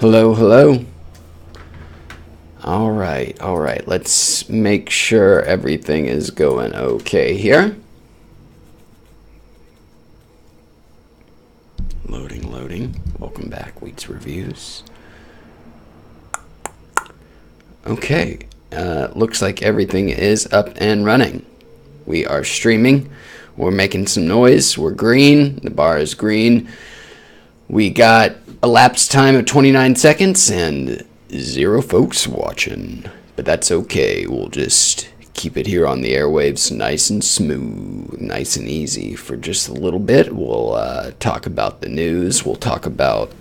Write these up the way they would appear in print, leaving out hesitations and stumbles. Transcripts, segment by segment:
Hello, hello. All right. Let's make sure everything is going okay here. Loading. Welcome back, Weeats Reviews. Okay, looks like everything is up and running. We are streaming. We're making some noise. We're green. The bar is green. We got elapsed time of 29 seconds and 0 folks watching. But that's okay. We'll just keep it here on the airwaves nice and smooth, nice and easy for just a little bit. We'll talk about the news. We'll talk about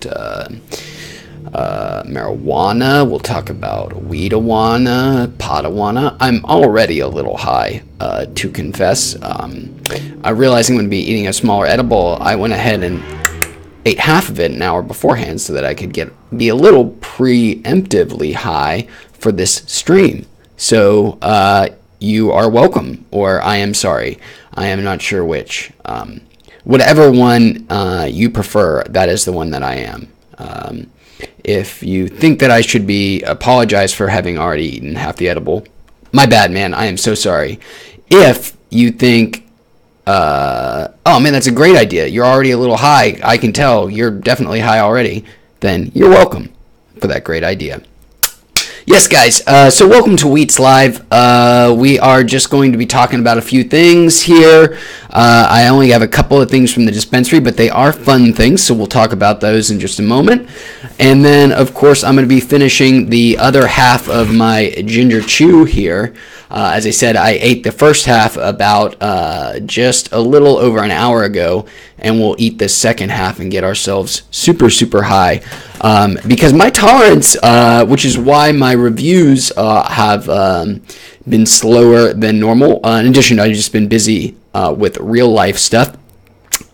marijuana. We'll talk about weedawana, potawana. I'm already a little high, to confess. I realized I'm going to be eating a smaller edible. I went ahead and ate half of it an hour beforehand so that I could be a little preemptively high for this stream. So you are welcome, or I am sorry. I am not sure which. Whatever one you prefer, that is the one that I am. If you think that I should be apologized for having already eaten half the edible, my bad, man. I am so sorry. If you think, oh man, that's a great idea. You're already a little high. I can tell you're definitely high already. Then you're welcome for that great idea. Yes, guys. So welcome to Weeats Live. We are just going to be talking about a few things here. I only have a couple of things from the dispensary, but they are fun things, so we'll talk about those in just a moment. And then, of course, I'm going to be finishing the other half of my ginger chew here. As I said, I ate the first half about just a little over an hour ago, and we'll eat the second half and get ourselves super, super high. Because my tolerance, which is why my reviews have been slower than normal. In addition, I've just been busy with real life stuff.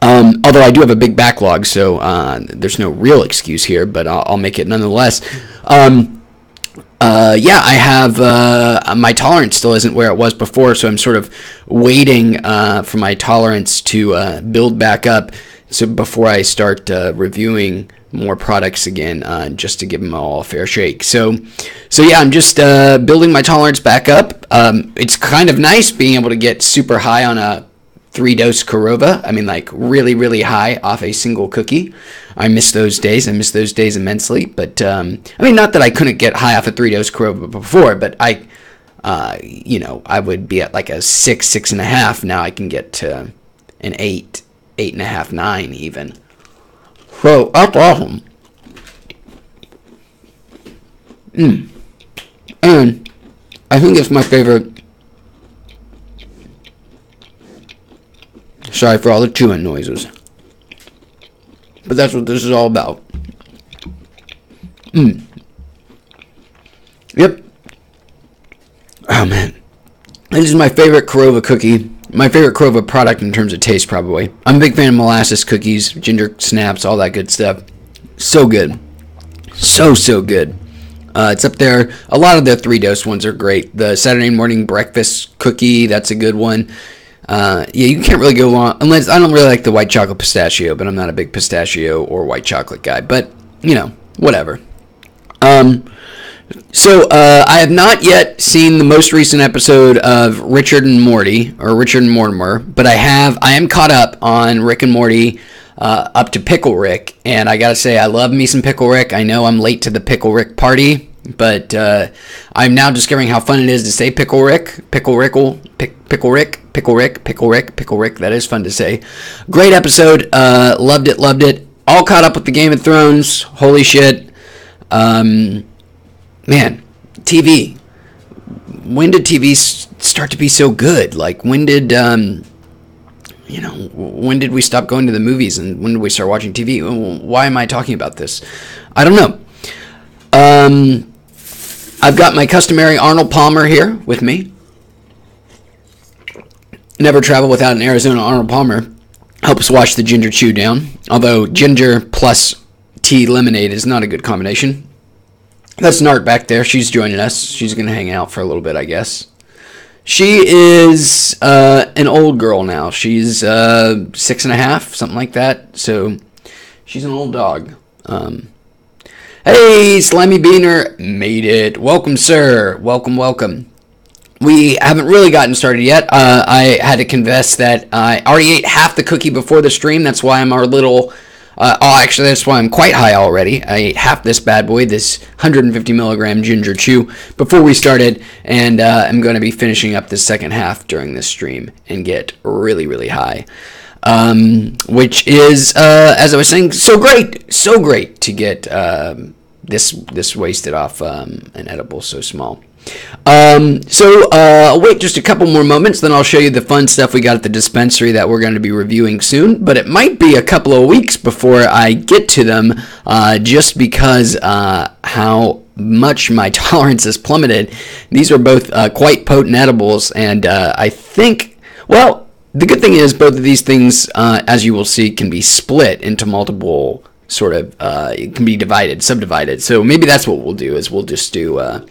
Although I do have a big backlog, so there's no real excuse here, but I'll make it nonetheless. I have my tolerance still isn't where it was before, so I'm sort of waiting for my tolerance to build back up, so before I start reviewing more products again, just to give them all a fair shake. So yeah, I'm just building my tolerance back up. It's kind of nice being able to get super high on a 3-dose Korova. I mean, like really, really high off a single cookie. I miss those days. I miss those days immensely. But I mean, not that I couldn't get high off a 3-dose Korova before, but I would be at like a 6, 6.5. Now I can get to an 8, 8.5, 9 even. So that's awesome. And I think it's my favorite. Sorry for all the chewing noises. But that's what this is all about. Yep. Oh man. This is my favorite Korova cookie. My favorite Korova product in terms of taste, probably. I'm a big fan of molasses cookies, ginger snaps, all that good stuff. So good. So good. It's up there. A lot of the 3-dose ones are great. The Saturday morning breakfast cookie, that's a good one. You can't really go wrong, unless I don't really like the white chocolate pistachio, but I'm not a big pistachio or white chocolate guy, but, whatever. So I have not yet seen the most recent episode of Richard and Morty, or Richard and Mortimer, but I am caught up on Rick and Morty, up to Pickle Rick, and I gotta say, I love me some Pickle Rick. I know I'm late to the Pickle Rick party, but I'm now discovering how fun it is to say Pickle Rick, Pickle Rickle, Pickle Rick, Pickle Rick, Pickle Rick, Pickle Rick. That is fun to say. Great episode. Loved it. All caught up with the Game of Thrones. Holy shit. Man, TV. When did TV start to be so good? Like, when did when did we stop going to the movies, and when did we start watching TV? Why am I talking about this? I don't know. I've got my customary Arnold Palmer here with me. Never travel without an Arizona Arnold Palmer. Helps wash the ginger chew down. Although ginger plus tea lemonade is not a good combination. That's Nart back there. She's joining us. She's going to hang out for a little bit, I guess. She is an old girl now. She's 6.5, something like that. So she's an old dog. Hey, Slimy Beaner made it. Welcome, sir. Welcome, welcome. We haven't really gotten started yet. I had to confess that I already ate half the cookie before the stream. That's why I'm a little... actually, that's why I'm quite high already. I ate half this bad boy, this 150 milligram ginger chew, before we started, and I'm going to be finishing up the second half during this stream and get really, really high. Which is, as I was saying, so great to get this wasted off an edible so small. I'll wait just a couple more moments, then I'll show you the fun stuff we got at the dispensary that we're going to be reviewing soon, but it might be a couple of weeks before I get to them, just because how much my tolerance has plummeted. These are both quite potent edibles, and I think, well, the good thing is both of these things, as you will see, can be split into multiple sort of, it can be subdivided, so maybe that's what we'll do, is we'll just do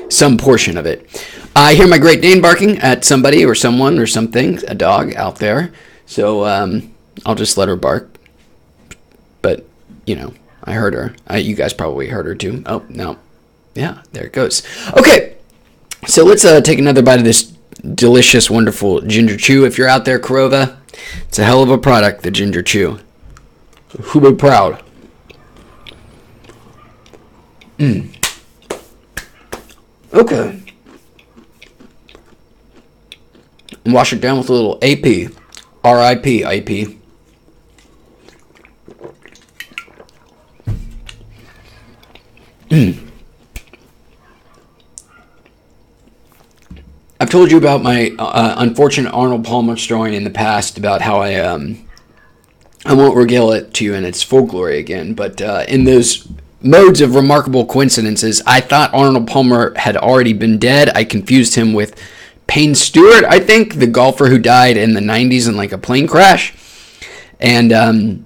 some portion of it. I hear my Great Dane barking at somebody or someone or something, a dog out there. So I'll just let her bark. But, you know, I heard her. You guys probably heard her too. Oh, no. Yeah, there it goes. Okay, so let's take another bite of this delicious, wonderful ginger chew. If you're out there, Korova, it's a hell of a product, the ginger chew. Who be proud? Okay. And wash it down with a little AP. R.I.P. AP. I've told you about my unfortunate Arnold Palmer story in the past about how I won't regale it to you in its full glory again, but in those modes of remarkable coincidences, I thought Arnold Palmer had already been dead. I confused him with Payne Stewart, I think, the golfer who died in the 90s in like a plane crash. And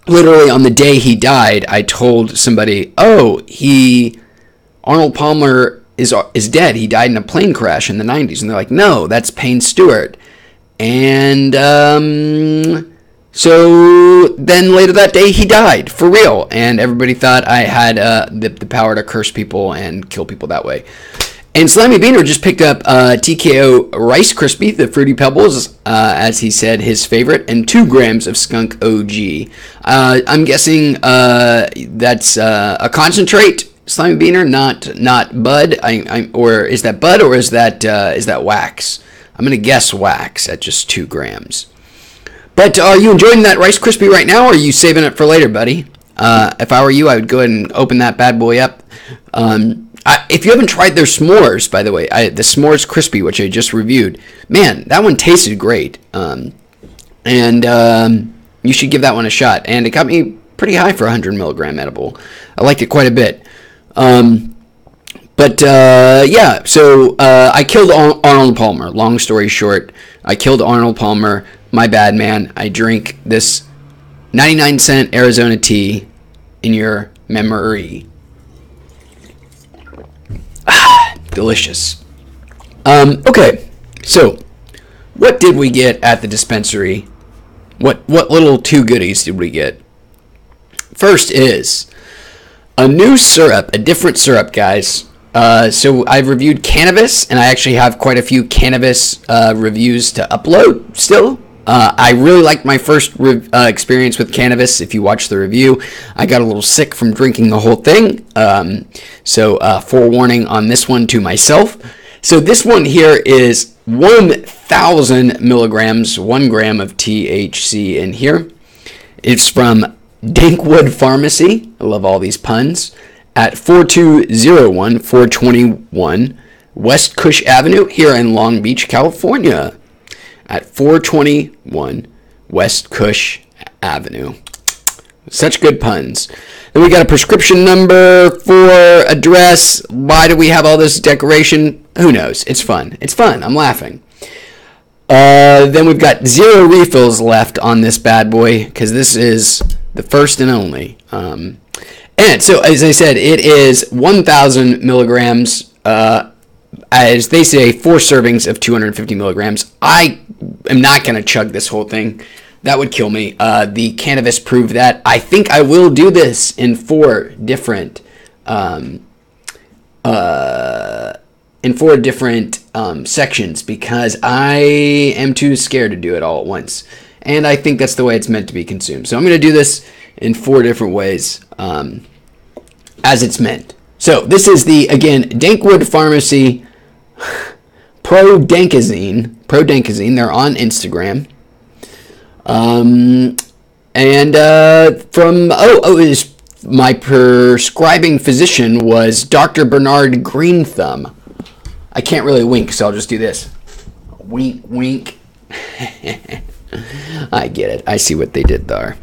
literally on the day he died, I told somebody, oh, Arnold Palmer is dead. He died in a plane crash in the 90s. And they're like, no, that's Payne Stewart. And so then later that day, he died, for real, and everybody thought I had the power to curse people and kill people that way. And Slimy Beaner just picked up TKO Rice Krispie, the Fruity Pebbles, as he said, his favorite, and 2 grams of Skunk OG. I'm guessing that's a concentrate, Slimy Beaner, not bud. Or is that bud, or is that wax? I'm gonna guess wax at just 2 grams. But are you enjoying that Rice Krispie right now, or are you saving it for later, buddy? If I were you, I would go ahead and open that bad boy up. If you haven't tried their s'mores, by the way, the S'mores Crispy, which I just reviewed, man, that one tasted great. And you should give that one a shot. And it got me pretty high for a 100 milligram edible. I liked it quite a bit. Yeah, so I killed Arnold Palmer. Long story short, I killed Arnold Palmer. My bad, man. I drink this 99-cent Arizona tea in your memory. Delicious. Okay, so what did we get at the dispensary? What little 2 goodies did we get? First is a new syrup, a different syrup, guys. So I've reviewed cannabis, and I actually have quite a few cannabis reviews to upload still. I really liked my first experience with cannabis. If you watch the review, I got a little sick from drinking the whole thing. So forewarning on this one to myself. So this one here is 1,000 milligrams, 1 gram of THC in here. It's from Dankwood Pharmacy. I love all these puns. At 421 West Cush Avenue here in Long Beach, California. At 421 West Cush Avenue. Such good puns. Then we got a prescription number for address. Why do we have all this decoration? Who knows? It's fun. It's fun. I'm laughing. Then we've got 0 refills left on this bad boy because this is the first and only. And so, as I said, it is 1,000 milligrams. As they say, 4 servings of 250 milligrams. I am not going to chug this whole thing. That would kill me. The cannabis proved that. I think I will do this in 4 different sections because I am too scared to do it all at once. And I think that's the way it's meant to be consumed. So I'm going to do this in 4 different ways as it's meant. So this is the, again, Dankwood Pharmacy Pro Dankazine. They're on Instagram. My prescribing physician was Dr. Bernard Greenthumb. I can't really wink, so I'll just do this. Wink, wink. I get it. I see what they did there.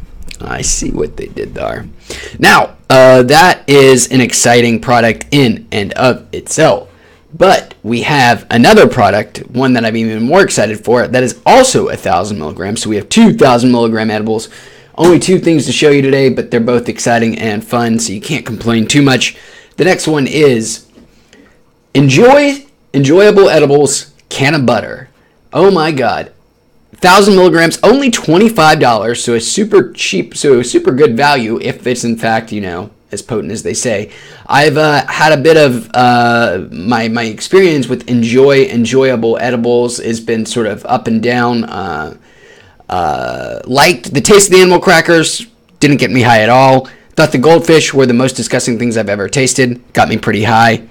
Now, that is an exciting product in and of itself. But we have another product, one that I'm even more excited for, that is also 1,000 milligrams. So we have 2,000 milligram edibles. Only 2 things to show you today, but they're both exciting and fun, so you can't complain too much. The next one is Enjoyable Edibles Can of Butter. Oh my God. 1,000 milligrams, only $25, so it's super cheap, so super good value if it's in fact, as potent as they say. I've had a bit of my experience with enjoyable edibles has been sort of up and down. Liked the taste of the animal crackers, didn't get me high at all. Thought the goldfish were the most disgusting things I've ever tasted, got me pretty high.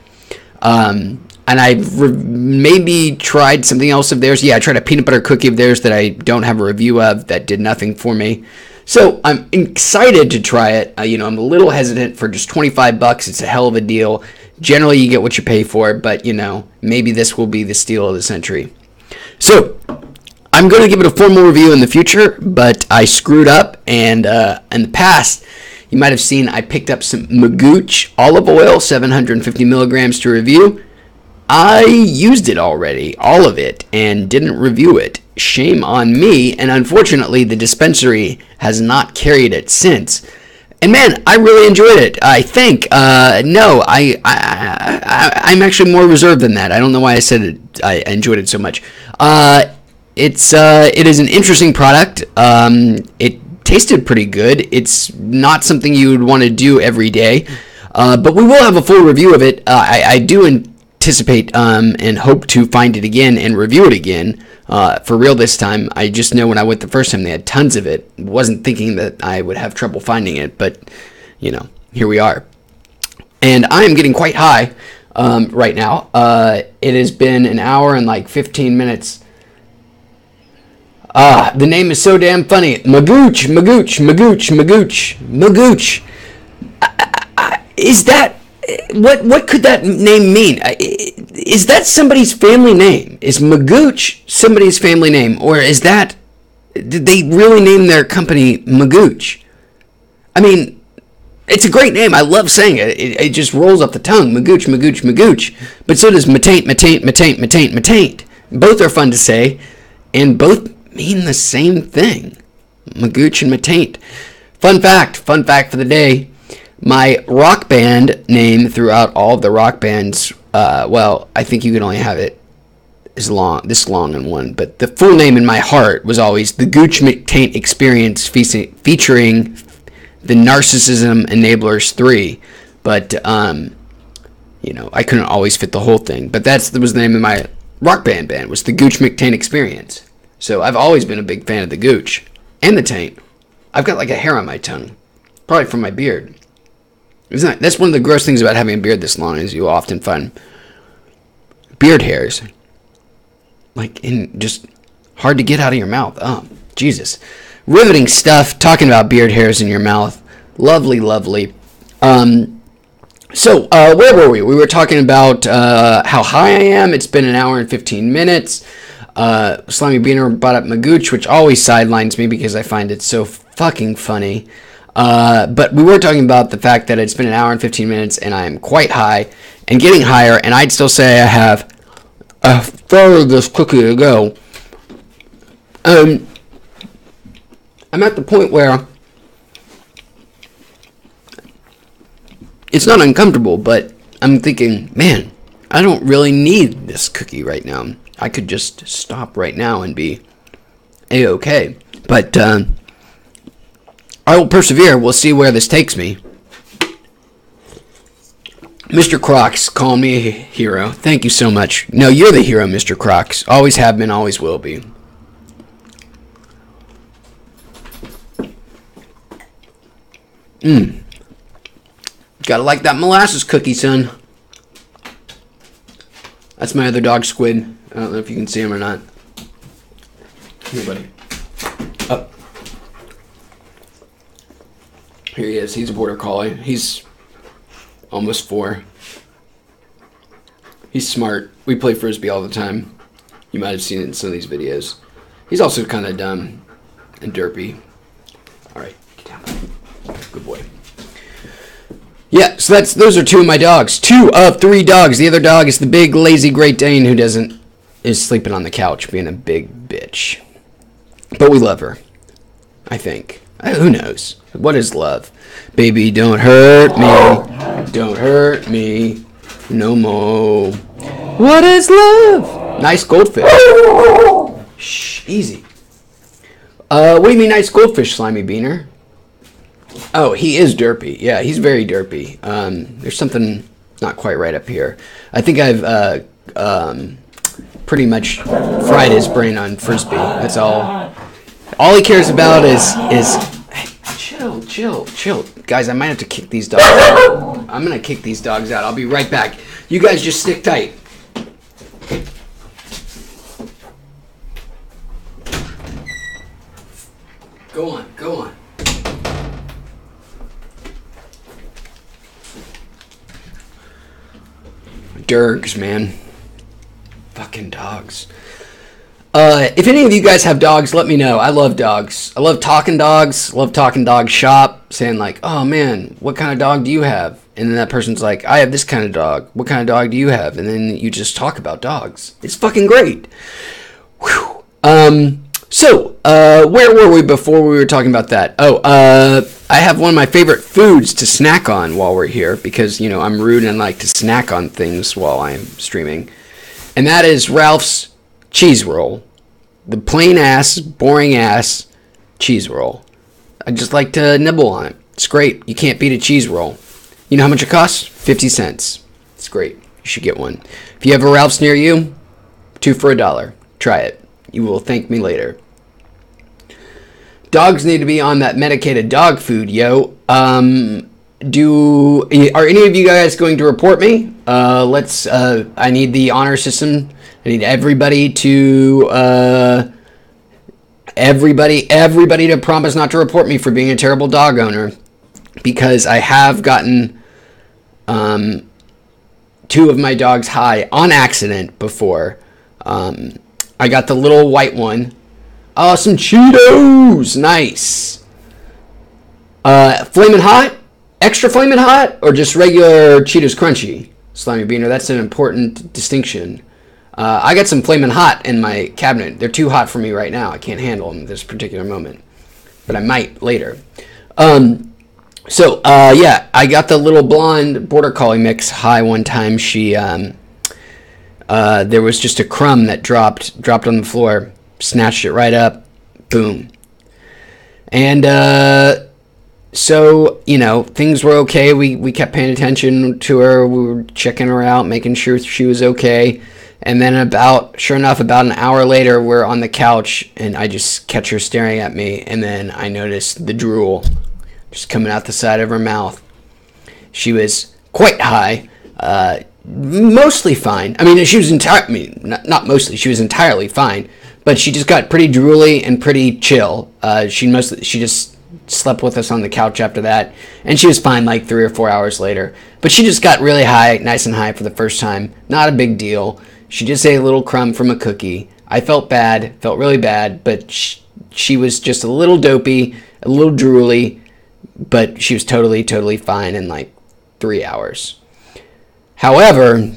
And I've maybe tried something else of theirs. Yeah, I tried a peanut butter cookie of theirs that I don't have a review of that did nothing for me. So I'm excited to try it. I'm a little hesitant for just $25. It's a hell of a deal. Generally, you get what you pay for, but, maybe this will be the steal of the century. So I'm going to give it a formal review in the future, but I screwed up, and in the past, you might have seen I picked up some Magooch olive oil, 750 milligrams to review. I used it already, all of it, and didn't review it. Shame on me, and unfortunately, the dispensary has not carried it since. And man, I really enjoyed it. I think. I'm actually more reserved than that. I don't know why I said it. I enjoyed it so much. It is an interesting product. It tasted pretty good. It's not something you would want to do every day, but we will have a full review of it. I do anticipate and hope to find it again and review it again for real this time. I just know when I went the first time they had tons of it. Wasn't thinking that I would have trouble finding it, but here we are. And I am getting quite high right now. It has been an hour and like 15 minutes. The name is so damn funny. Magooch. Is that what could that name mean? Is that somebody's family name? Is Magooch somebody's family name, or is that did they really name their company Magooch? I mean, it's a great name. I love saying it. It just rolls off the tongue. Magooch. But so does Mataint. Both are fun to say, and both mean the same thing. Magooch and Mataint. Fun fact for the day. My rock band name throughout all of the rock bands, I think you can only have it this long in one, but the full name in my heart was always the Gooch McTaint Experience featuring the Narcissism Enablers 3, but, I couldn't always fit the whole thing, but that was the name of my rock band was the Gooch McTaint Experience. So I've always been a big fan of the Gooch and the taint. I've got like a hair on my tongue, probably from my beard. That's one of the gross things about having a beard this long is you often find beard hairs, just hard to get out of your mouth. Oh, Jesus. Riveting stuff, talking about beard hairs in your mouth. Lovely. So, where were we? We were talking about how high I am. It's been an hour and 15 minutes. Slimy Beaner brought up Magooch, which always sidelines me because I find it so fucking funny. But we were talking about the fact that it's been an hour and 15 minutes and I am quite high and getting higher, and I'd still say I have a third of this cookie to go. I'm at the point where it's not uncomfortable, but I'm thinking, man, I don't really need this cookie right now. I could just stop right now and be A-okay. But, I will persevere. We'll see where this takes me. Mr. Crocs calling me a hero. Thank you so much. No, you're the hero, Mr. Crocs. Always have been, always will be. Gotta like that molasses cookie, son. That's my other dog, Squid. I don't know if you can see him or not. Here, buddy. Up. Here he is. He's a border collie. He's almost 4. He's smart. We play frisbee all the time. You might have seen it in some of these videos. He's also kind of dumb and derpy. All right, get down. Good boy. Yeah, so those are 2 of my dogs. 2 of 3 dogs. The other dog is the big lazy Great Dane who is sleeping on the couch being a big bitch. But we love her, I think. Who knows? What is love? Baby, don't hurt me. Don't hurt me no more. What is love? Nice goldfish. Shh, easy. What do you mean nice goldfish, Slimy Beaner? Oh, he is derpy. Yeah, he's very derpy. There's something not quite right up here. I think I've pretty much fried his brain on frisbee. That's all. All he cares about is hey, chill. Guys, I might have to kick these dogs out. I'm going to kick these dogs out. I'll be right back. You guys just stick tight. Go on. Dergs, man. Fucking dogs. If any of you guys have dogs, let me know. I love dogs. I love talking dogs. Love talking dog shop. Saying like, oh man, what kind of dog do you have? And then that person's like, I have this kind of dog. What kind of dog do you have? And then you just talk about dogs. It's fucking great. Whew. So, where were we before we were talking about that? I have one of my favorite foods to snack on while we're here because, you know, I'm rude and like to snack on things while I'm streaming. And that is Ralph's cheese roll. The plain ass, boring ass cheese roll. I just like to nibble on it. It's great. You can't beat a cheese roll. You know how much it costs? 50 cents. It's great. You should get one. If you have a Ralph's near you, 2 for $1. Try it. You will thank me later. Dogs need to be on that medicated dog food, yo. Are any of you guys going to report me? I need the honor system. I need everybody to promise not to report me for being a terrible dog owner, because I have gotten 2 of my dogs high on accident before. I got the little white one. Oh, some Cheetos! Nice. Flamin' hot? Extra flamin' hot? Or just regular Cheetos crunchy? Slimy Beaner, that's an important distinction. I got some flamin' hot in my cabinet. They're too hot for me right now. I can't handle them at this particular moment. But I might later. I got the little blonde border collie mix high one time. She, there was just a crumb that dropped on the floor. Snatched it right up. Boom. And, so, you know, things were okay. We kept paying attention to her. We were checking her out, making sure she was okay. And then sure enough, about an hour later, we're on the couch, and I just catch her staring at me, and then I noticed the drool just coming out the side of her mouth. She was quite high, mostly fine. I mean, she was not mostly, she was entirely fine, but she just got pretty drooly and pretty chill. She just slept with us on the couch after that, and she was fine like 3 or 4 hours later. But she just got really high, nice and high for the first time. Not a big deal. She just ate a little crumb from a cookie. I felt really bad, but she was just a little dopey, a little drooly, but she was totally, totally fine in like 3 hours. However,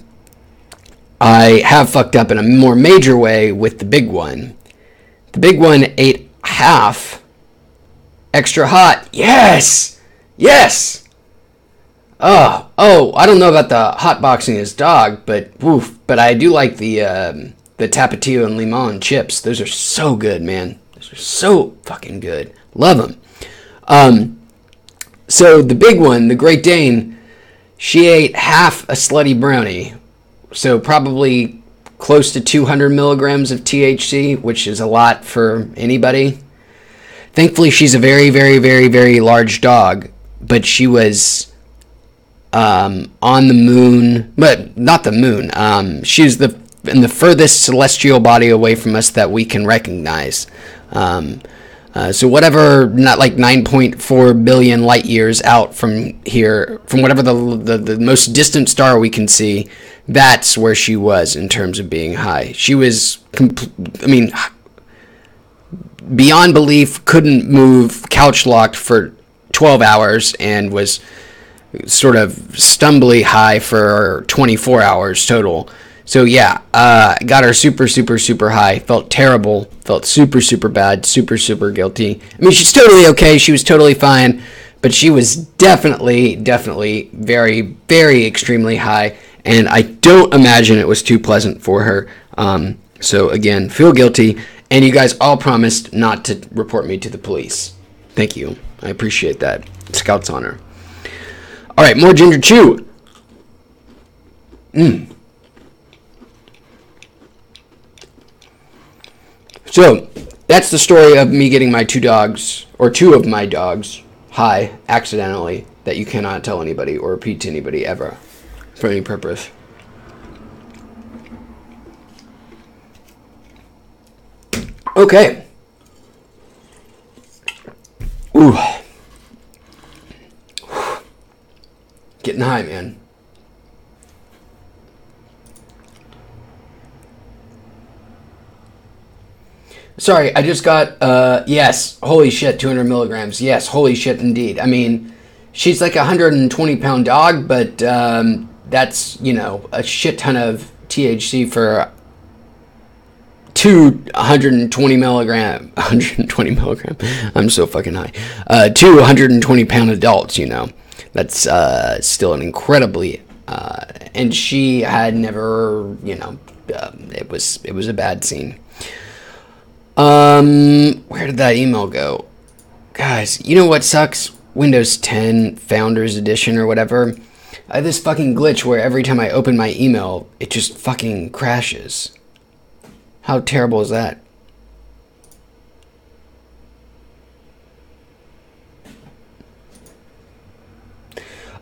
I have fucked up in a more major way with the big one. The big one ate half extra hot. Yes! Oh, I don't know about the hot boxing his dog, but I do like the Tapatio and Limon chips. Those are so good, man. Those are so fucking good. Love them. So the big one, the Great Dane, She ate half a slutty brownie, so probably close to 200 milligrams of THC, which is a lot for anybody. Thankfully, she's a very, very, very, very large dog, but she was on the moon, but not the moon. She's in the furthest celestial body away from us that we can recognize. So whatever, not like 9.4 billion light years out from here, from whatever the most distant star we can see, that's where she was in terms of being high. She was, beyond belief, couldn't move, couch locked for 12 hours, and was sort of stumbly high for 24 hours total. So yeah, got her super, super, super high. Felt terrible. Felt super, super bad. Super, super guilty. I mean, she's totally okay. She was totally fine. But she was definitely very, very extremely high. And I don't imagine it was too pleasant for her. So again, feel guilty. And you guys all promised not to report me to the police. Thank you. I appreciate that. Scout's honor. All right, more Ginger Chew. So, that's the story of me getting my two of my dogs, high, accidentally, that you cannot tell anybody or repeat to anybody ever, for any purpose. Okay. Ooh. Getting high, man. Sorry, I just got, yes, holy shit, 200 milligrams. Yes, holy shit indeed. I mean, she's like a 120-pound dog, but that's, a shit ton of THC for 120 milligram, I'm so fucking high. 120-pound adults, That's still an incredibly, and she had never, it was a bad scene. Where did that email go? Guys, you know what sucks? Windows 10 Founders Edition or whatever. I have this fucking glitch where every time I open my email, it just fucking crashes. How terrible is that?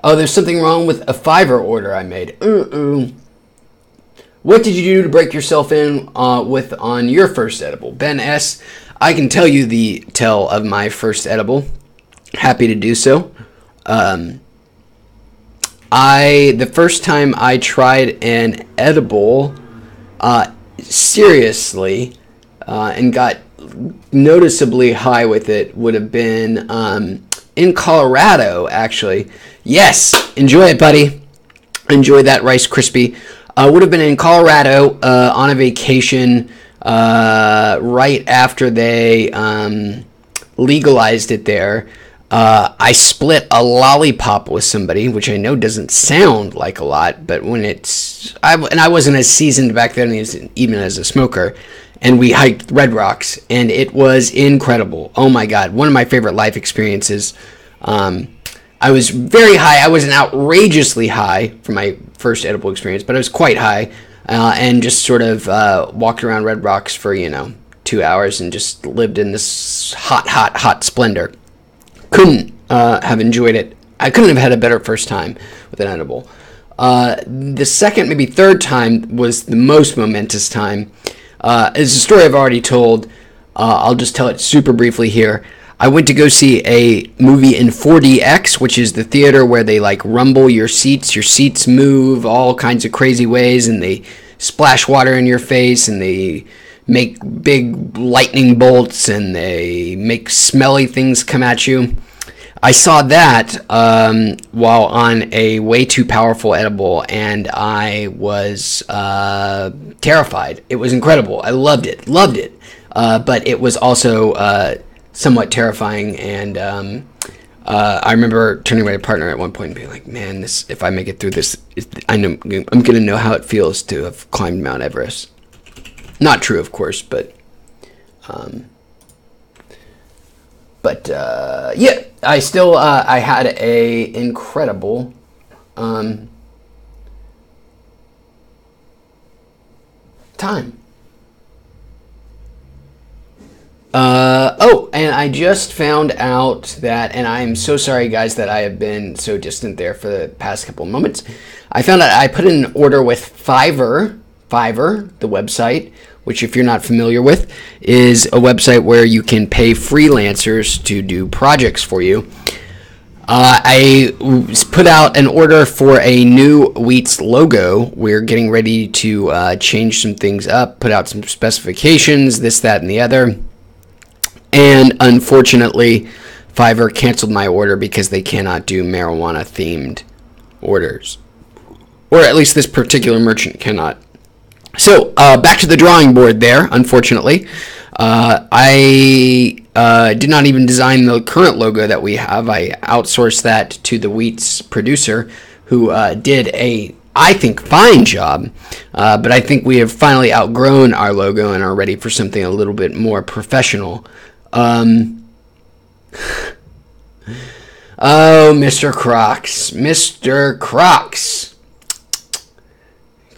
Oh, there's something wrong with a Fiverr order I made. What did you do to break yourself in with on your first edible? Ben S., I can tell you the tell of my first edible. Happy to do so. The first time I tried an edible seriously and got noticeably high with it would have been in Colorado, actually. Yes, enjoy it, buddy. Enjoy that Rice Krispie. Would have been in Colorado on a vacation right after they legalized it there. I split a lollipop with somebody, which I know doesn't sound like a lot, but when I wasn't as seasoned back then even as a smoker, and we hiked Red Rocks, and it was incredible. Oh my God, one of my favorite life experiences. I was very high. I wasn't outrageously high for my first edible experience, but I was quite high, and just sort of walked around Red Rocks for 2 hours and just lived in this hot splendor. Couldn't have enjoyed it. I couldn't have had a better first time with an edible. The second, maybe third time was the most momentous time. It's a story I've already told. I'll just tell it super briefly here. I went to go see a movie in 4DX, which is the theater where they rumble your seats move all kinds of crazy ways, and they splash water in your face, and they make big lightning bolts, and they make smelly things come at you. I saw that while on a way too powerful edible, and I was terrified. It was incredible. I loved it. But it was also somewhat terrifying, and I remember turning to my partner at one point and being like, man, if I make it through this, I'm going to know how it feels to have climbed Mount Everest. Not true, of course, but yeah, I still I had a incredible Time. And I just found out that, and I'm so sorry, guys, that I have been so distant there for the past couple of moments. I found out I put in an order with Fiverr, the website, which, if you're not familiar with, is a website where you can pay freelancers to do projects for you. I put out an order for a new Weeats logo. We're getting ready to change some things up, put out some specifications, this, that, and the other. And unfortunately, Fiverr canceled my order because they cannot do marijuana-themed orders. Or at least this particular merchant cannot. So, back to the drawing board there, unfortunately. I did not even design the current logo that we have. I outsourced that to the Weeats producer, who did a, I think, fine job. But I think we have finally outgrown our logo and are ready for something a little bit more professional. Oh, Mr. Crocs. Mr. Crocs.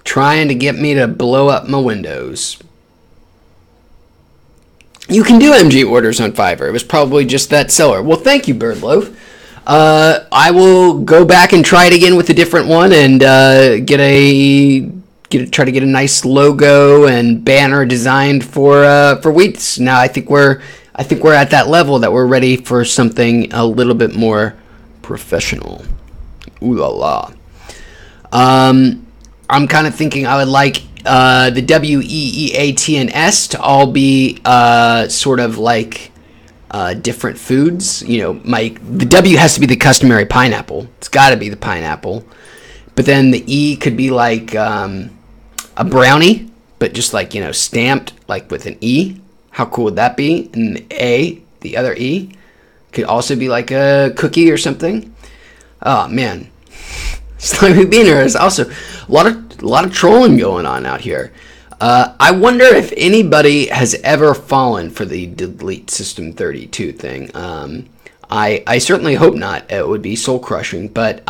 Trying to get me to blow up my windows. You can do MG orders on Fiverr. It was probably just that seller. Well, thank you, Birdloaf. I will go back and try it again with a different one and try to get a nice logo and banner designed for Weeats. Now I think we're at that level that we're ready for something a little bit more professional. Ooh la la. I'm kind of thinking I would like the W, E, E, A, T, and S to all be sort of like different foods. You know, the W has to be the customary pineapple. It's got to be the pineapple. But then the E could be like a brownie, but just like, you know, stamped like with an E. How cool would that be? And the A, the other E, could also be like a cookie or something. Oh man, Slimy Beaner is also a lot of trolling going on out here. I wonder if anybody has ever fallen for the delete System 32 thing. I certainly hope not. It would be soul crushing, but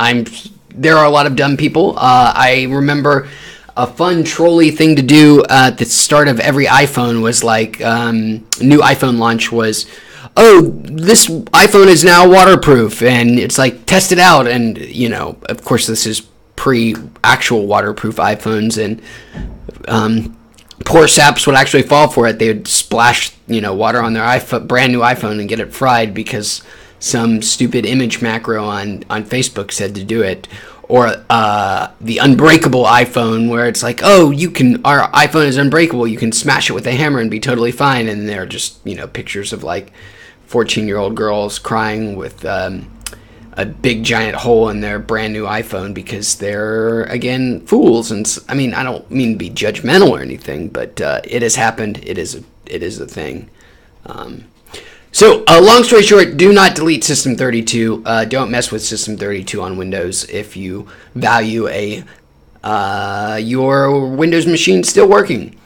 there are a lot of dumb people. I remember a fun trolley thing to do at the start of every iPhone was like, new iPhone launch was, oh, this iPhone is now waterproof, and it's like, test it out. And, you know, of course this is pre-actual waterproof iPhones, and poor saps would actually fall for it. They would splash, you know, water on their brand new iPhone and get it fried because some stupid image macro on Facebook said to do it. Or the unbreakable iPhone, where it's like, oh, our iPhone is unbreakable. You can smash it with a hammer and be totally fine. And they're just, you know, pictures of like 14-year-old girls crying with a big giant hole in their brand new iPhone because they're, again, fools. And I mean, I don't mean to be judgmental or anything, but it has happened. It is a thing. So, long story short, do not delete System 32. Don't mess with System 32 on Windows if you value your Windows machine still working.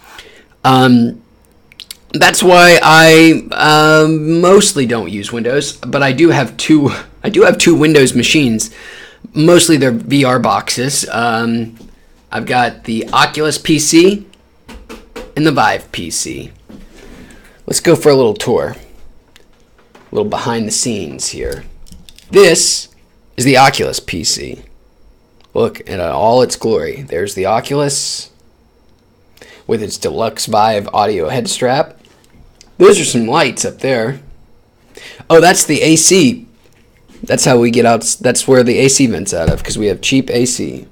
That's why I mostly don't use Windows, but I do have two Windows machines. Mostly they're VR boxes. I've got the Oculus PC and the Vive PC. Let's go for a little tour. A little behind the scenes here. This is the Oculus PC. Look at all its glory. There's the Oculus with its deluxe Vive audio head strap. Those are some lights up there. Oh, that's the AC. That's how we get out. That's where the AC vent's out of, because we have cheap AC.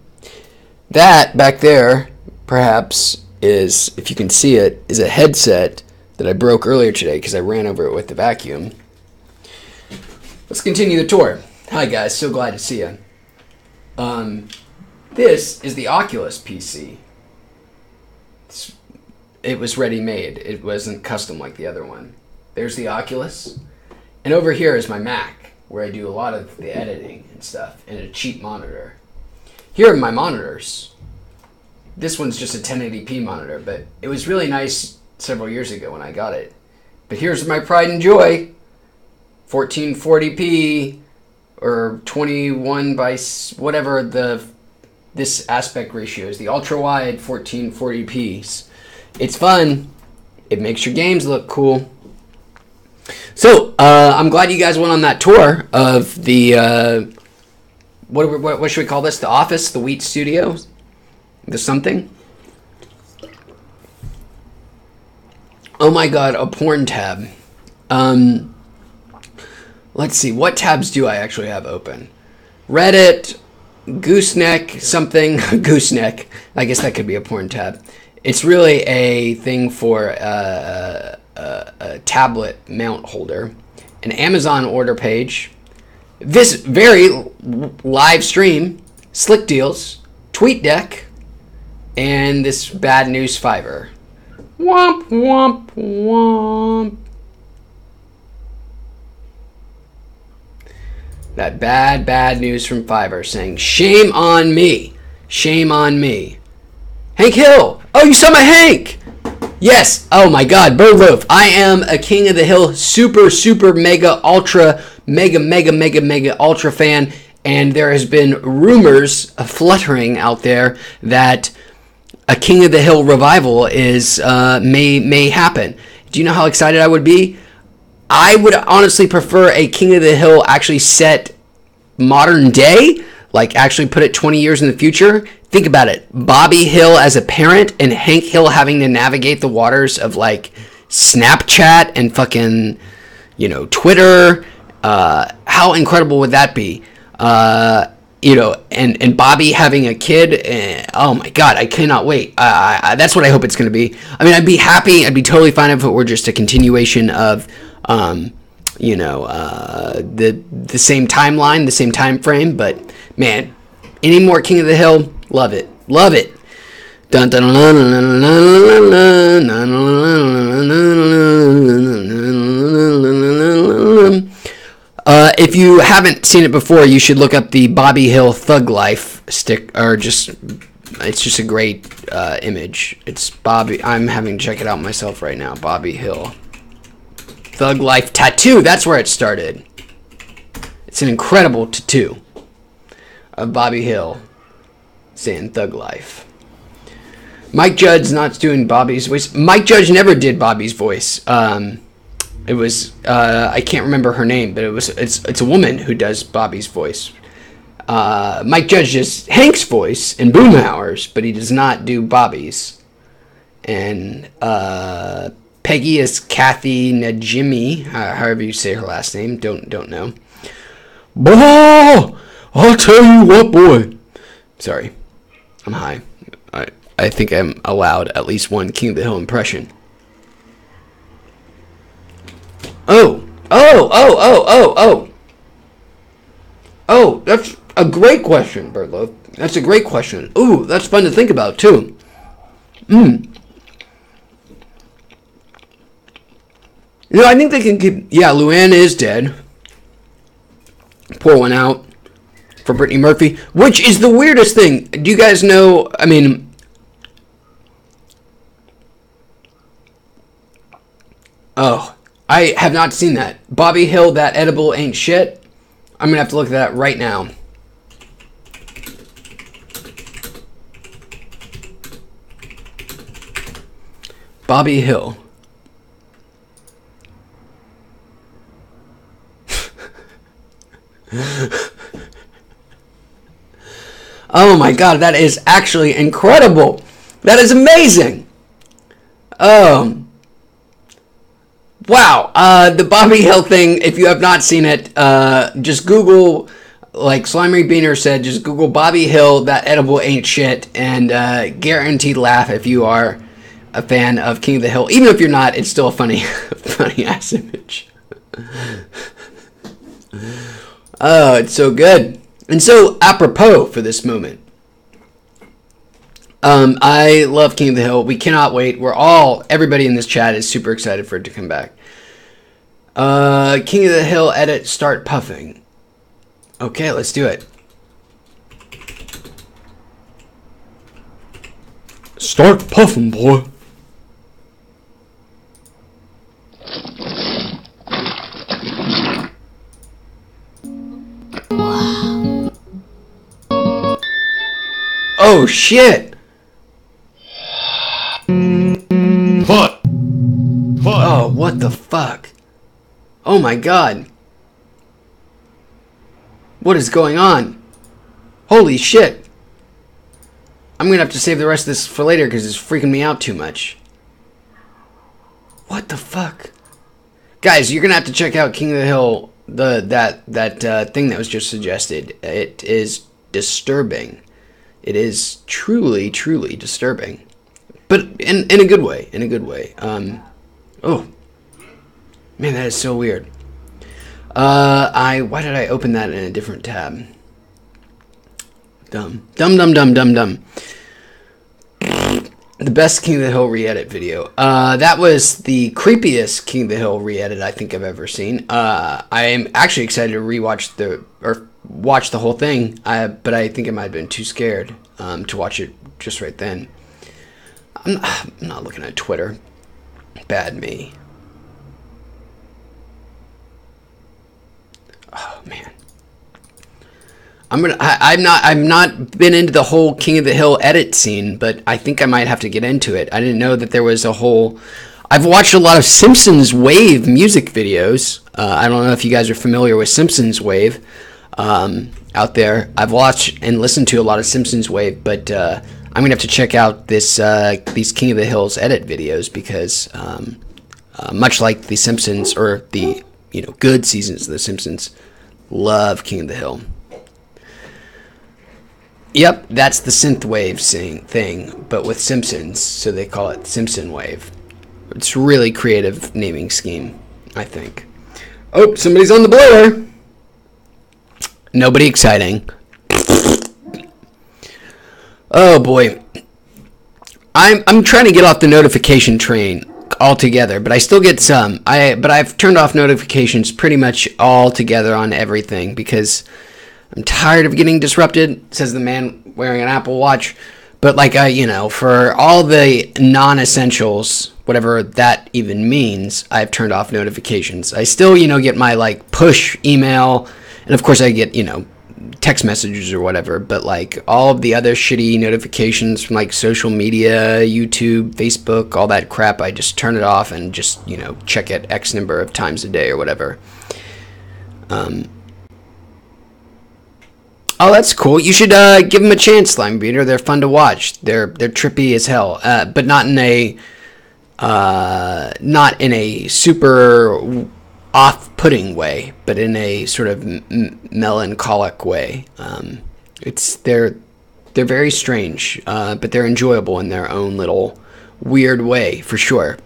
That back there, perhaps, is, if you can see it, is a headset that I broke earlier today because I ran over it with the vacuum. Let's continue the tour. Hi guys, so glad to see you. This is the Oculus PC. It was ready-made. It wasn't custom like the other one. There's the Oculus. And over here is my Mac, where I do a lot of the editing and stuff, and a cheap monitor. Here are my monitors. This one's just a 1080p monitor, but it was really nice several years ago when I got it. But here's my pride and joy. 1440p or 21 by whatever this aspect ratio is. The ultra wide 1440p. It's fun. It makes your games look cool. So I'm glad you guys went on that tour of the what should we call this? The office, the Weeats studio, the something. Oh my god, a porn tab. Let's see, what tabs do I actually have open? Reddit, Gooseneck, something. Gooseneck. I guess that could be a porn tab. It's really a thing for a tablet mount holder. An Amazon order page. This very live stream. Slick Deals. TweetDeck. And this Bad News Fiverr. Womp, womp, womp. That bad news from Fiverr saying, shame on me. Shame on me. Hank Hill. Oh, you saw my Hank. Yes. Oh my God. Birdloaf. I am a King of the Hill super mega ultra mega ultra fan. And there has been rumors fluttering out there that a King of the Hill revival is may happen. Do you know how excited I would be? I would honestly prefer a King of the Hill actually set modern day, like actually put it 20 years in the future. Think about it. Bobby Hill as a parent and Hank Hill having to navigate the waters of like Snapchat and fucking, Twitter. How incredible would that be? And Bobby having a kid. Oh my God, I cannot wait. That's what I hope it's going to be. I mean, I'd be happy. I'd be totally fine if it were just a continuation of, the same timeline, the same time frame. But man, any more King of the Hill, love it, love it. Dun dun dun dun dun dun. If you haven't seen it before, you should look up the Bobby Hill Thug Life stick, or it's just a great image. It's Bobby. I'm having to check it out myself right now. Bobby Hill Thug Life tattoo. That's where it started. It's an incredible tattoo of Bobby Hill saying Thug Life. Mike Judge's not doing Bobby's voice. Mike Judge never did Bobby's voice. It was I can't remember her name, but it's a woman who does Bobby's voice. Mike Judge does Hank's voice in Boomhauers, but he does not do Bobby's. And Peggy is Kathy Najimy, however you say her last name. Don't know. Boy, I'll tell you what, boy. Sorry, I'm high. I think I'm allowed at least one King of the Hill impression. Oh, that's a great question, Birdloaf. That's a great question. Ooh, that's fun to think about, too. I think they can keep... Yeah, Luann is dead. Pour one out for Brittany Murphy, which is the weirdest thing. Do you guys know... I mean... Oh... I have not seen that. Bobby Hill, that edible ain't shit. I'm going to have to look at that right now. Bobby Hill. Oh my God, that is actually incredible. That is amazing. Wow, the Bobby Hill thing, if you have not seen it, just Google, like Slimery Beaner said, just Google Bobby Hill, that edible ain't shit, and guaranteed laugh if you are a fan of King of the Hill. Even if you're not, it's still a funny ass image. Oh, it's so good. And so, apropos for this moment, I love King of the Hill. We cannot wait. Everybody in this chat is super excited for it to come back. King of the Hill edit, start puffing. Okay, let's do it. Start puffing, boy. Oh, shit. Put. Oh, what the fuck? Oh my god. What is going on? Holy shit. I'm gonna have to save the rest of this for later because it's freaking me out too much. What the fuck? Guys, you're gonna have to check out King of the Hill, that thing that was just suggested. It is disturbing. It is truly, truly disturbing. But in a good way. In a good way. Oh. Man, that is so weird. Why did I open that in a different tab? Dumb. The best King of the Hill re-edit video. That was the creepiest King of the Hill re-edit I think I've ever seen. I am actually excited to watch the whole thing. But I think I might have been too scared to watch it just right then. I'm not looking at Twitter. Bad me. Oh man. I've not been into the whole King of the Hill edit scene, but I think I might have to get into it. I didn't know that there was a whole... I've watched a lot of Simpsons Wave music videos. I don't know if you guys are familiar with Simpsons Wave out there. I've watched and listened to a lot of Simpsons Wave, but I'm going to have to check out these King of the Hills edit videos because much like the Simpsons or the good seasons of the Simpsons, love King of the Hill. Yep, that's the synthwave thing, but with Simpsons, so they call it Simpson Wave. It's a really creative naming scheme, I think. Oh, somebody's on the blower. Nobody exciting. Oh boy. I'm trying to get off the notification train altogether, but I still get some. But I've turned off notifications pretty much altogether on everything because I'm tired of getting disrupted, says the man wearing an Apple Watch. But for all the non-essentials, whatever that even means, I've turned off notifications. I still, get my push email, and of course I get, text messages or whatever, but all of the other shitty notifications from social media, YouTube, Facebook, all that crap, I just turn it off and just, check it X number of times a day or whatever. Oh, that's cool. You should give them a chance, Slime Beater. They're fun to watch. They're trippy as hell, but not in a super off-putting way, but in a sort of melancholic way. They're very strange, but they're enjoyable in their own little weird way, for sure.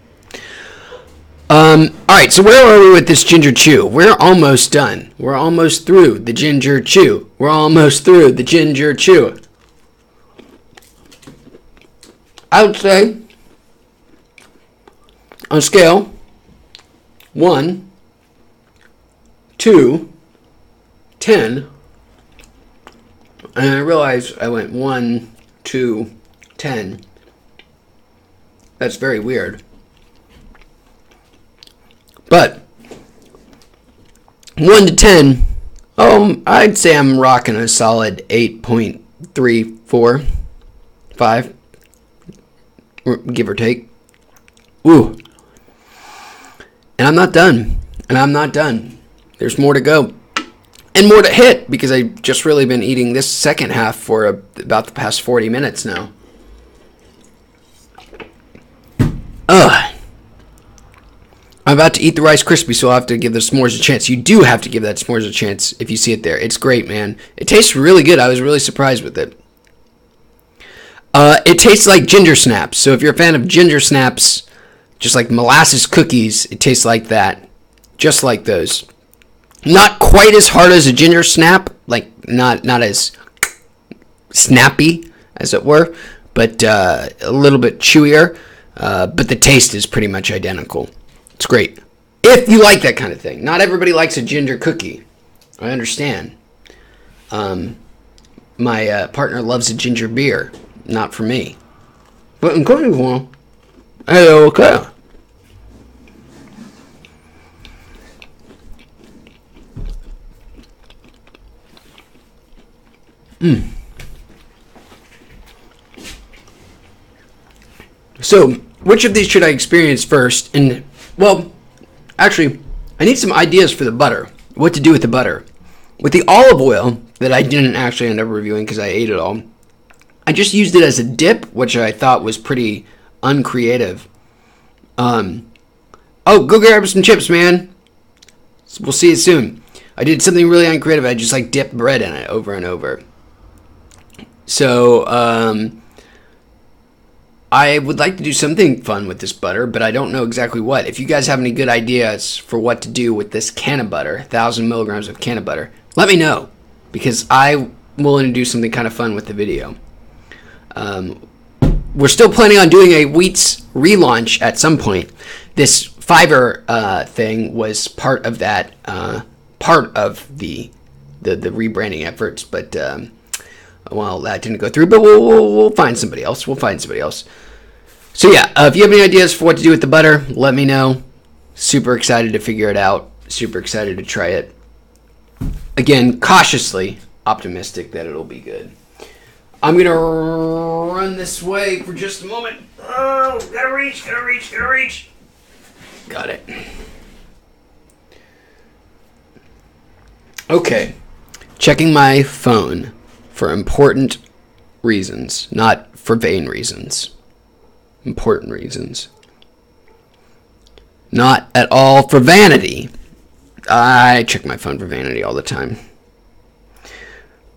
Alright, so where are we with this Ginger Chew? We're almost done. We're almost through the Ginger Chew. We're almost through the Ginger Chew. I would say, on a scale, 1, 2, 10, and I realized I went 1, 2, 10. That's very weird. But 1 to 10, I'd say I'm rocking a solid 8.34, 5, give or take. Ooh. And I'm not done. There's more to go. And more to hit, because I've just really been eating this second half for about the past 40 minutes now. Ugh. I'm about to eat the Rice Krispie, so I'll have to give the s'mores a chance. You do have to give that s'mores a chance if you see it there. It's great, man. It tastes really good. I was really surprised with it. It tastes like ginger snaps. So if you're a fan of ginger snaps, just like molasses cookies, it tastes like that. Just like those. Not quite as hard as a ginger snap, not as snappy, as it were, but a little bit chewier. But the taste is pretty much identical. It's great. If you like that kind of thing. Not everybody likes a ginger cookie. I understand. My partner loves a ginger beer. Not for me. But in cooking form, hey, okay. So, which of these should I experience first? And, well, actually, I need some ideas for the butter. What to do with the butter. With the olive oil that I didn't actually end up reviewing because I ate it all, I just used it as a dip, which I thought was pretty uncreative. Oh, go grab some chips, man. We'll see you soon. I did something really uncreative. I just like dipped bread in it over and over. So, I would like to do something fun with this butter, but I don't know exactly what. If you guys have any good ideas for what to do with this can of butter, 1,000 milligrams of can of butter, let me know, because I'm willing to do something kind of fun with the video. We're still planning on doing a Weeats relaunch at some point. This Fiverr thing was part of that, part of the rebranding efforts, but well, that didn't go through. But we'll find somebody else. We'll find somebody else. So yeah, if you have any ideas for what to do with the butter, let me know. Super excited to figure it out. Super excited to try it. Again, cautiously optimistic that it'll be good. I'm gonna run this way for just a moment. Oh, gotta reach. Got it. Okay. Checking my phone for important reasons, not for vain reasons. Important reasons. Not at all for vanity. I check my phone for vanity all the time.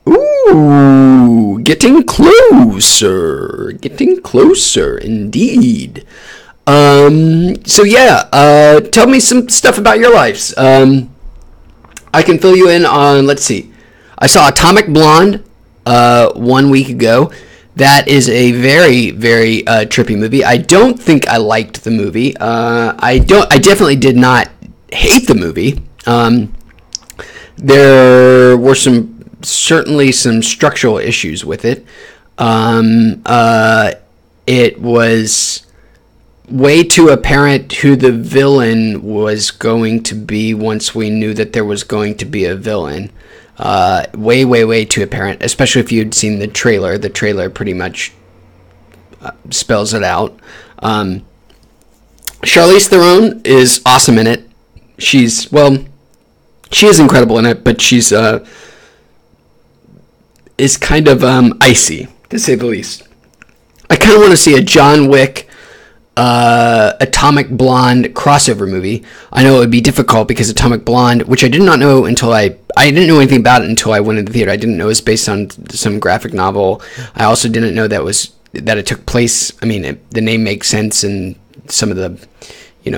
Ooh, getting closer. Getting closer, indeed. So yeah, tell me some stuff about your lives. I can fill you in on, let's see. I saw Atomic Blonde 1 week ago. That is a very, very trippy movie. I don't think I liked the movie. I definitely did not hate the movie. There were certainly some structural issues with it. It was way too apparent who the villain was going to be once we knew that there was going to be a villain. Way too apparent, especially if you'd seen the trailer. The trailer pretty much spells it out. Charlize Theron is awesome in it. She is incredible in it, but she's is kind of icy, to say the least. I kind of want to see a John Wick Atomic Blonde crossover movie. I know it would be difficult because Atomic Blonde, which I did not know until I didn't know anything about it until I went into the theater. I didn't know it was based on some graphic novel. I also didn't know that it took place. I mean, the name makes sense, and some of the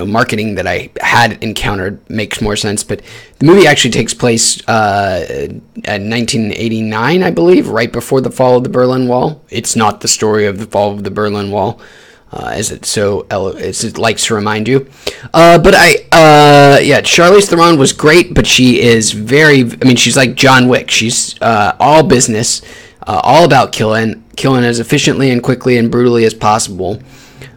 marketing that I had encountered makes more sense. But the movie actually takes place in 1989, I believe, right before the fall of the Berlin Wall. It's not the story of the fall of the Berlin Wall, as it likes to remind you. Charlize Theron was great, but she is she's like John Wick. She's all business, all about killing as efficiently and quickly and brutally as possible.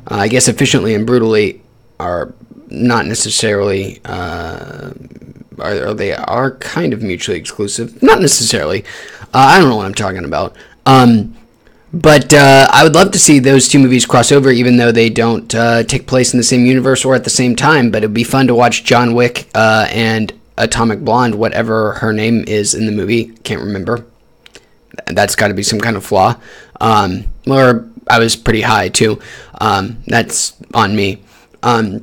I guess efficiently and brutally are not necessarily, they are kind of mutually exclusive. Not necessarily. I don't know what I'm talking about. But I would love to see those two movies cross over, even though they don't take place in the same universe or at the same time. But it would be fun to watch John Wick and Atomic Blonde, whatever her name is in the movie. Can't remember. That's got to be some kind of flaw. Or I was pretty high, too. That's on me. I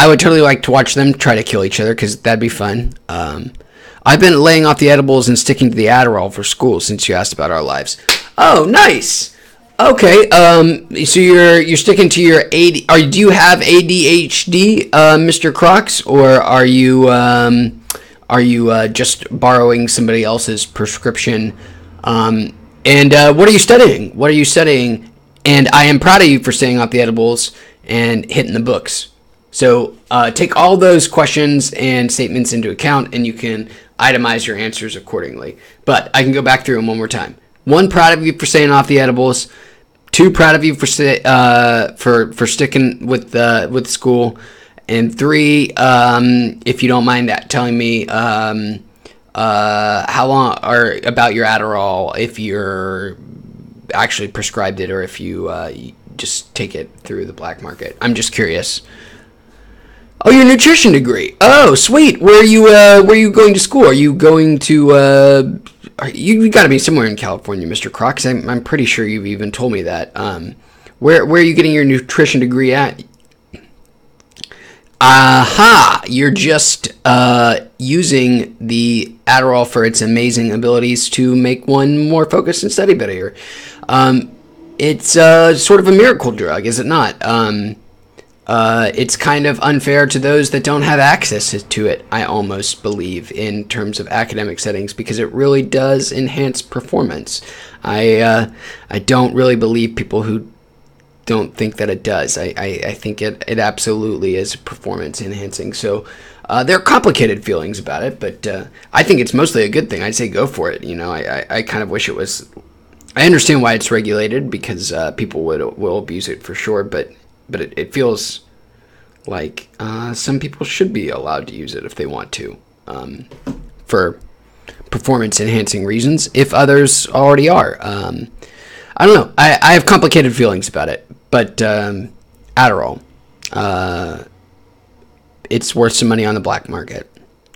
would totally like to watch them try to kill each other, because that'd be fun. I've been laying off the edibles and sticking to the Adderall for school since you asked about our lives. Oh, nice. Okay. So you're sticking to your AD. Do you have ADHD, Mr. Crocs, or are you just borrowing somebody else's prescription? And what are you studying? What are you studying? And I am proud of you for staying off the edibles and hitting the books. So take all those questions and statements into account, and you can itemize your answers accordingly. But I can go back through them one more time. 1, proud of you for staying off the edibles. 2, proud of you for sticking with school. And 3, if you don't mind telling me how long or about your Adderall, if you're actually prescribed it or if you just take it through the black market. I'm just curious. Oh, your nutrition degree. Oh, sweet. Where are you going to school? Are you going to you got to be somewhere in California, Mr. Crocs. I'm pretty sure you've even told me that. Where are you getting your nutrition degree at? Aha! You're just using the Adderall for its amazing abilities to make one more focused and study better. It's sort of a miracle drug, is it not? It's kind of unfair to those that don't have access to it, I almost believe, in terms of academic settings, because it really does enhance performance. I don't really believe people who don't think that it does. I think it absolutely is performance enhancing. So there are complicated feelings about it, but I think it's mostly a good thing. I'd say go for it. I kind of wish it was. I understand why it's regulated, because people will abuse it for sure, but it feels like some people should be allowed to use it if they want to, for performance enhancing reasons, if others already are. I don't know. I have complicated feelings about it, but Adderall, it's worth some money on the black market.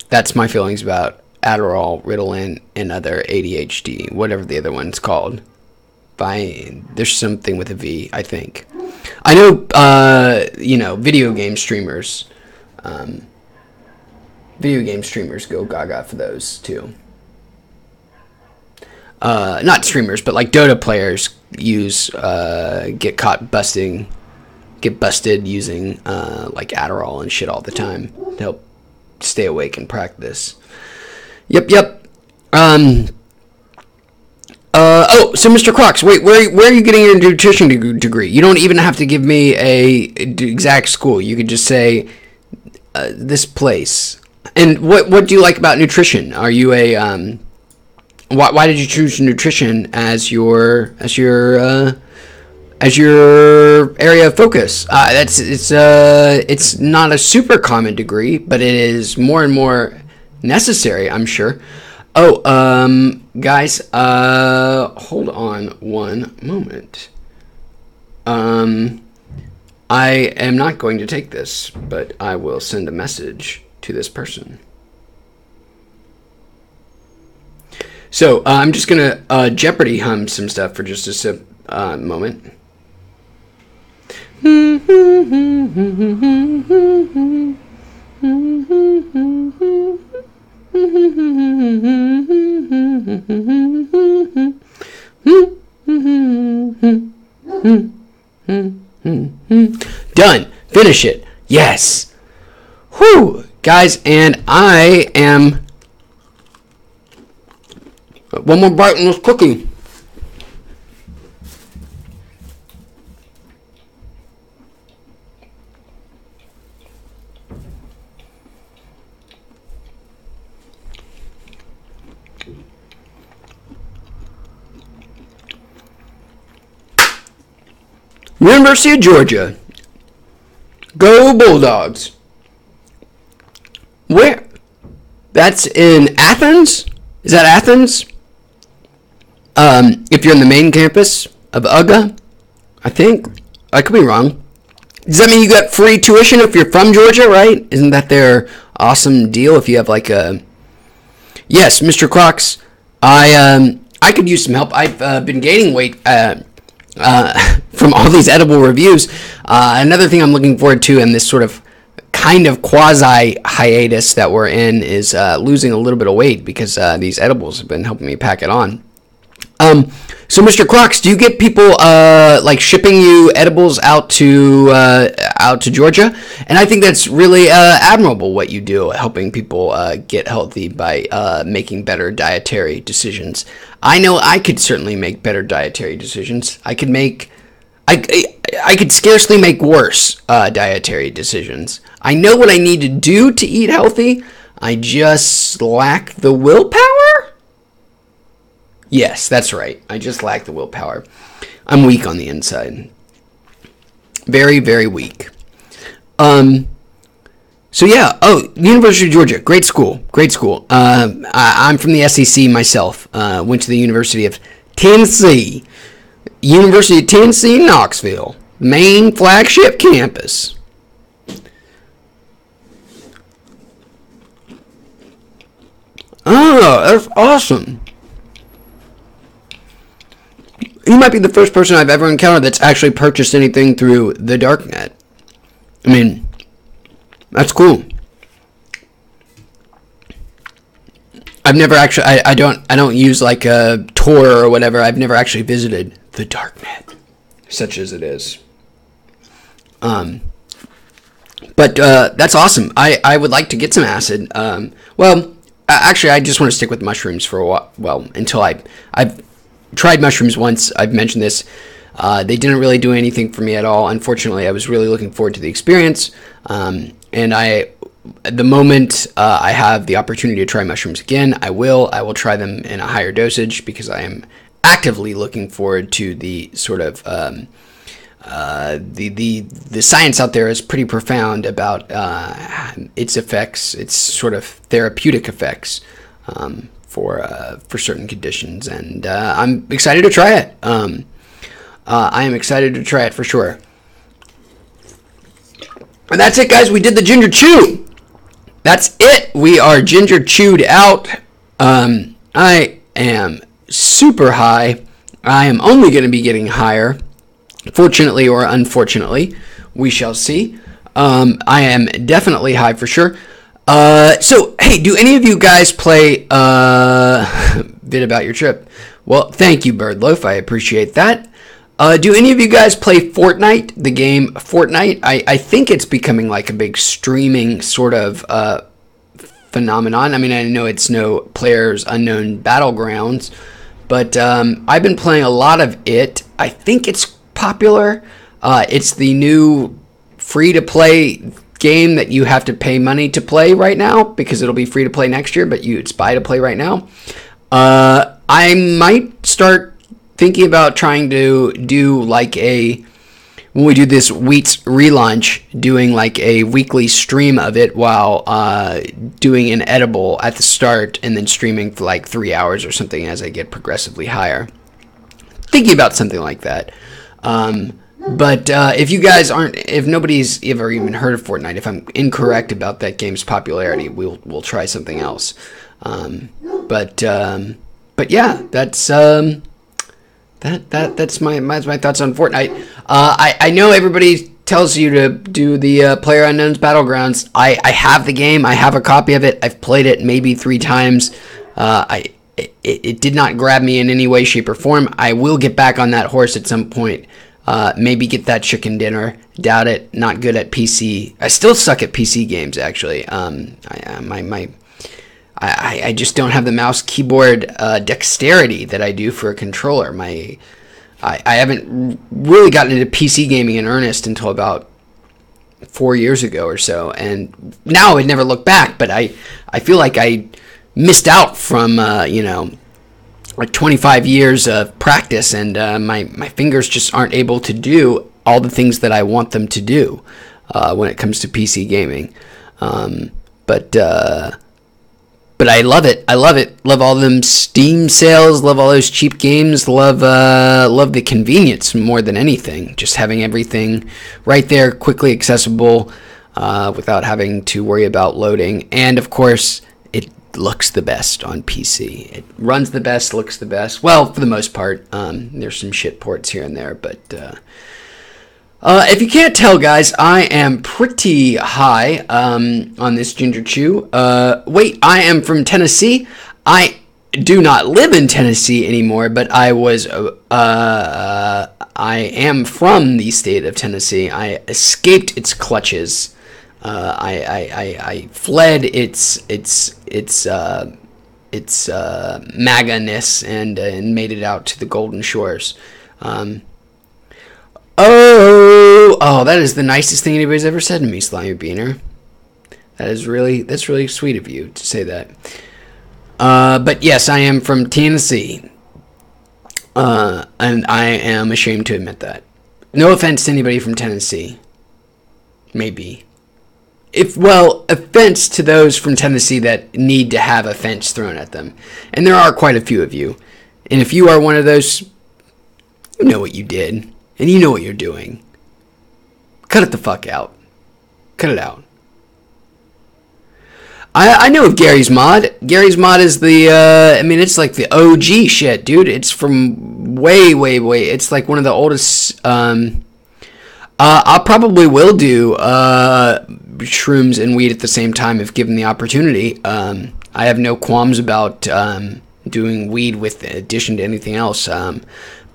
That's my feelings about Adderall, Ritalin, and other ADHD, whatever the other one's called. There's something with a V, I think. I know, video game streamers. Video game streamers go gaga for those too. Not streamers, but like Dota players get busted using like Adderall and shit all the time to help stay awake and practice. Yep. So Mr. Crocs, wait, where are you getting your nutrition degree? You don't even have to give me a exact school. You could just say this place. And what do you like about nutrition? Are you a why did you choose nutrition as your area of focus? It's not a super common degree, but it is more and more necessary, I'm sure. Oh, guys, hold on one moment. I am not going to take this, but I will send a message to this person. So I'm just gonna Jeopardy hum some stuff for just a moment. Done. Finish it. Yes. Whew, guys, and I am. One more bite in this cookie. University of Georgia. Go Bulldogs. Where? That's in Athens? Is that Athens? If you're in the main campus of UGA, I think. I could be wrong. Does that mean you got free tuition if you're from Georgia, right? Isn't that their awesome deal if you have like a... Yes, Mr. Crocs, I could use some help. I've been gaining weight from all these edible reviews. Another thing I'm looking forward to in this sort of kind of quasi hiatus that we're in is losing a little bit of weight because these edibles have been helping me pack it on. So Mr. Crocs, do you get people like shipping you edibles out to Georgia? And I think that's really admirable what you do, helping people get healthy by making better dietary decisions. I know I could certainly make better dietary decisions. I could scarcely make worse dietary decisions. I know what I need to do to eat healthy. I just lack the willpower. Yes, that's right. I just lack the willpower. I'm weak on the inside. Very, very weak. So yeah. Oh, University of Georgia. Great school. Great school. I'm from the SEC myself. Went to the University of Tennessee. University of Tennessee, Knoxville. main flagship campus. Oh, that's awesome. You might be the first person I've ever encountered that's actually purchased anything through the darknet. I mean, that's cool. I've never actually, I don't use like a Tor or whatever. I've never actually visited the darknet, such as it is. But that's awesome. I would like to get some acid. Actually, I just want to stick with mushrooms for a while. Well, until I've tried mushrooms once. I've mentioned this. They didn't really do anything for me at all. Unfortunately, I was really looking forward to the experience. And at the moment I have the opportunity to try mushrooms again, I will try them in a higher dosage because I am actively looking forward to the sort of the science out there is pretty profound about its effects, its sort of therapeutic effects for certain conditions, and I'm excited to try it. I am excited to try it for sure. And that's it, guys. We did the ginger chew. That's it. We are ginger chewed out. I am super high. I am only going to be getting higher. Fortunately or unfortunately, we shall see. I am definitely high for sure. So, hey, do any of you guys play bit about your trip? Well, thank you, Birdloaf. I appreciate that. Do any of you guys play Fortnite, the game Fortnite? I think it's becoming like a big streaming sort of phenomenon. I mean, I know it's no Players Unknown Battlegrounds, but I've been playing a lot of it. I think it's popular. It's the new free-to-play game that you have to pay money to play right now because it'll be free to play next year, but it's buy to play right now. I might start thinking about trying to do like when we do this Weeats relaunch, doing like a weekly stream of it while doing an edible at the start and then streaming for like 3 hours or something as I get progressively higher. Thinking about something like that. But if nobody's ever even heard of Fortnite, if I'm incorrect about that game's popularity, we'll try something else. But yeah, that's my thoughts on Fortnite. I know everybody tells you to do the PlayerUnknown's Battlegrounds. I have the game. I have a copy of it. I've played it maybe 3 times. It did not grab me in any way, shape, or form. I will get back on that horse at some point. Maybe get that chicken dinner. Doubt it. Not good at PC. I still suck at PC games, actually. I just don't have the mouse keyboard dexterity that I do for a controller. I haven't really gotten into PC gaming in earnest until about 4 years ago or so, and now I would never look back. But I feel like I missed out from like 25 years of practice, and my fingers just aren't able to do all the things that I want them to do when it comes to PC gaming. But I love it. I love it. Love all them Steam sales. Love all those cheap games. Love the convenience more than anything. Just having everything right there, quickly accessible, without having to worry about loading. And of course, it looks the best on PC. It runs the best, looks the best. Well, for the most part. There's some shit ports here and there, but if you can't tell, guys, I am pretty high on this ginger chew. Wait, I am from Tennessee. I do not live in Tennessee anymore, but I am from the state of Tennessee. I escaped its clutches. I fled its MAGA-ness and made it out to the Golden Shores. Oh, that is the nicest thing anybody's ever said to me, Slimy Beaner. That's really sweet of you to say that. But yes, I am from Tennessee. And I am ashamed to admit that. No offense to anybody from Tennessee. Maybe. Offense to those from Tennessee that need to have a fence thrown at them. And there are quite a few of you. And if you are one of those, you know what you did. And you know what you're doing. Cut it the fuck out. Cut it out. I know of Gary's Mod. Gary's Mod is the, it's like the OG shit, dude. It's from way. It's like one of the oldest, I probably will do shrooms and weed at the same time if given the opportunity. I have no qualms about doing weed with addition to anything else.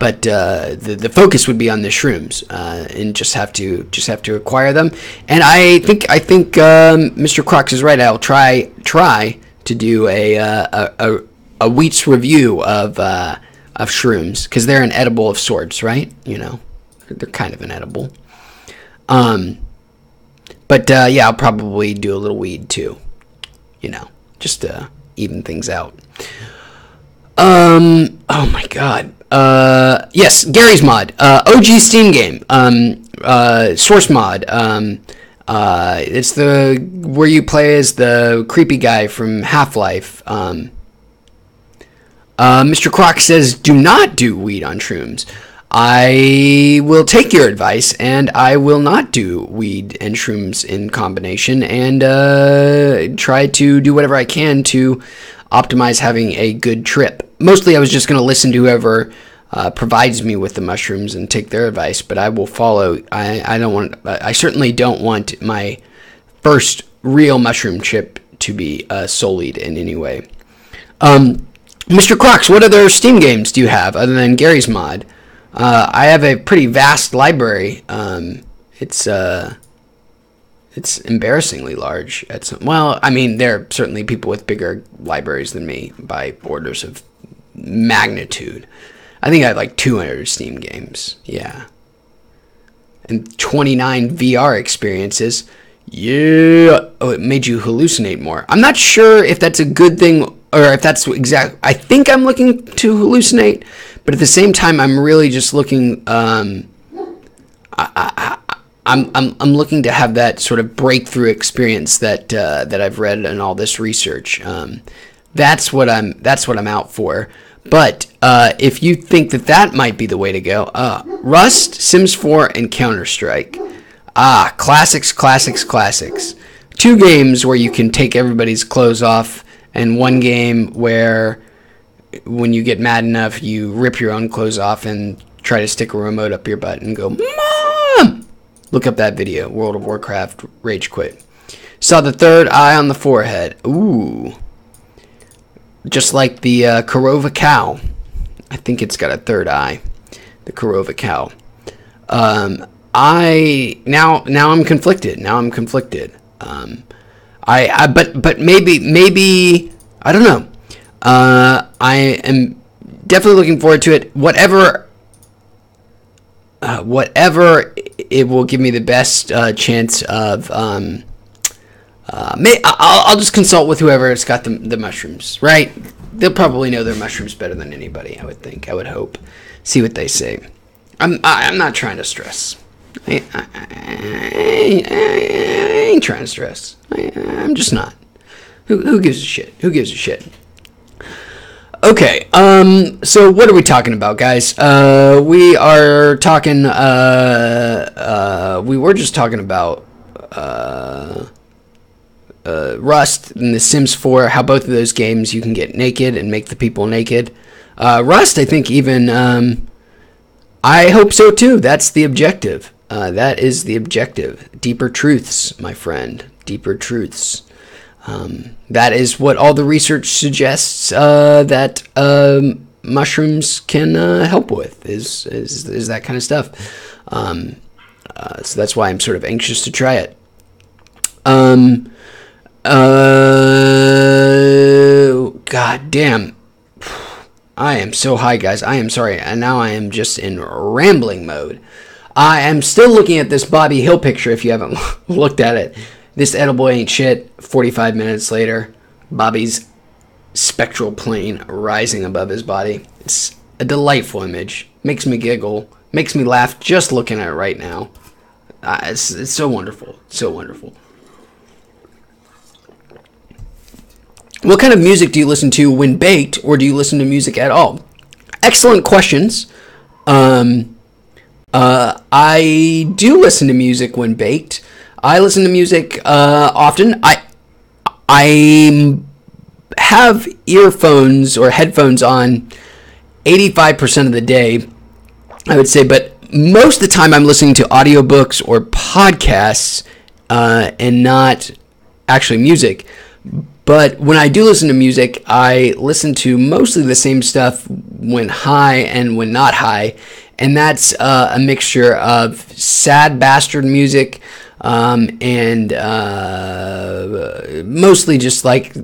But the focus would be on the shrooms, and just have to acquire them. And I think Mr. Crocs is right. I'll try to do a Weeats review of shrooms, because they're an edible of sorts, right? You know, they're kind of an edible. But I'll probably do a little weed too. You know, just to even things out. Oh my god. Yes, Gary's Mod. OG Steam game. Source mod. It's the where you play as the creepy guy from Half-Life. Mr. Croc says, do not do weed on shrooms. I will take your advice, and I will not do weed and shrooms in combination, and try to do whatever I can to optimize having a good trip. Mostly I was just going to listen to whoever provides me with the mushrooms and take their advice, but I will follow. I certainly don't want my first real mushroom trip to be sullied in any way. Mr. Crocs, what other Steam games do you have other than Gary's Mod? I have a pretty vast library. It's embarrassingly large. There are certainly people with bigger libraries than me by orders of magnitude. I think I have like 200 Steam games. Yeah. And 29 VR experiences. Yeah. Oh, it made you hallucinate more. I'm not sure if that's a good thing or if that's exact. I think I'm looking to hallucinate, but at the same time, I'm really just looking. I'm looking to have that sort of breakthrough experience that I've read in all this research. That's what I'm out for. But if you think that might be the way to go, Rust, Sims 4, and Counter-Strike. Classics. 2 games where you can take everybody's clothes off, and 1 game where when you get mad enough, you rip your own clothes off and try to stick a remote up your butt and go, Mom! Look up that video, World of Warcraft Rage Quit. Saw the third eye on the forehead. Ooh. Just like the Korova cow. I think it's got a third eye. The Korova cow. Now I'm conflicted. But maybe I don't know. I am definitely looking forward to it. Whatever it will give me the best chance of. I'll just consult with whoever's got the mushrooms, right? They'll probably know their mushrooms better than anybody, I would think. I would hope. See what they say. I'm not trying to stress. I ain't trying to stress. I'm just not. Who gives a shit? Okay, so what are we talking about, guys? We are talking, we were just talking about, Rust and The Sims 4, how both of those games you can get naked and make the people naked. Rust, I think even, I hope so too. That's the objective. That is the objective. Deeper truths, my friend. Deeper truths. That is what all the research suggests that mushrooms can help with, is that kind of stuff. So that's why I'm sort of anxious to try it. God damn. I am so high, guys. I am sorry. And now I am just in rambling mode. I am still looking at this Bobby Hill picture if you haven't looked at it. This edible ain't shit. 45 minutes later, Bobby's spectral plane rising above his body. It's a delightful image. Makes me giggle. Makes me laugh just looking at it right now. It's so wonderful. So wonderful. What kind of music do you listen to when baked, or do you listen to music at all? Excellent questions. I do listen to music when baked. I listen to music often. I have earphones or headphones on 85% of the day, I would say, but most of the time I'm listening to audiobooks or podcasts and not actually music. But when I do listen to music, I listen to mostly the same stuff when high and when not high. And that's a mixture of sad bastard music and mostly just like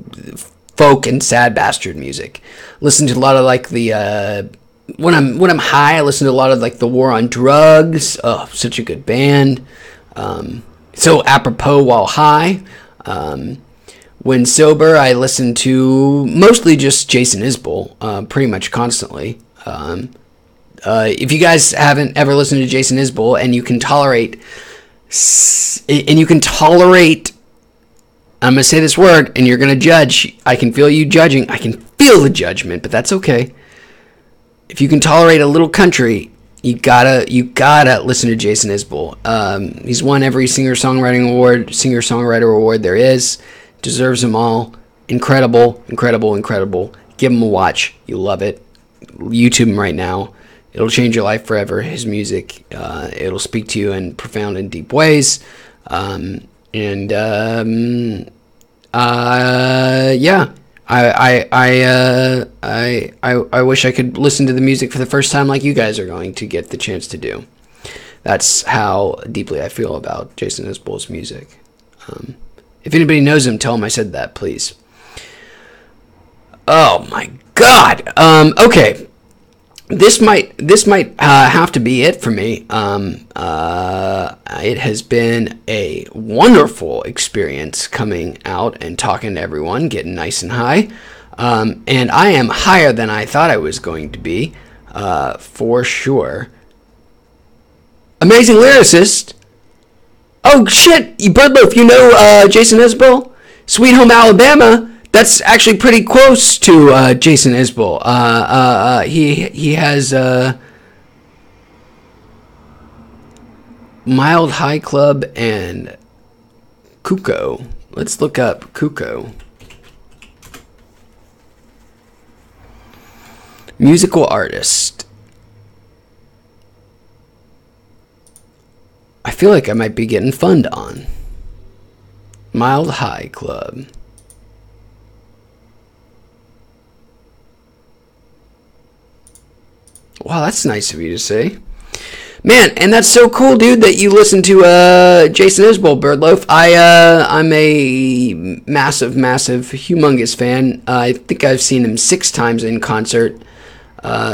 folk and sad bastard music. Listen to a lot of like the when I'm high, I listen to a lot of like the War on Drugs. Oh, such a good band. So apropos while high. When sober, I listen to mostly just Jason Isbell, pretty much constantly. If you guys haven't ever listened to Jason Isbell and you can tolerate, I'm going to say this word and you're going to judge. I can feel you judging. I can feel the judgment, but that's okay. If you can tolerate a little country, you gotta listen to Jason Isbell. He's won every singer-songwriter award there is. Deserves them all. Incredible. Give him a watch. You'll love it. YouTube him right now. It'll change your life forever. His music, it'll speak to you in profound and deep ways. Yeah. I wish I could listen to the music for the first time like you guys are going to get the chance to do. That's how deeply I feel about Jason Isbell's music. If anybody knows him, tell him I said that, please. Oh my God. Okay. This might have to be it for me. It has been a wonderful experience coming out and talking to everyone, getting nice and high. And I am higher than I thought I was going to be, for sure. Amazing lyricist. Oh shit, Birdloaf, you know Jason Isbell? Sweet Home Alabama. That's actually pretty close to Jason Isbell. He has Mild High Club and Kuko. Let's look up Kuko. Musical artist. I feel like I might be getting funned on. Mild High Club. Wow, that's nice of you to say. Man, and that's so cool, dude, that you listen to Jason Isbell, Birdloaf. I'm a massive, humongous fan. I think I've seen him 6 times in concert,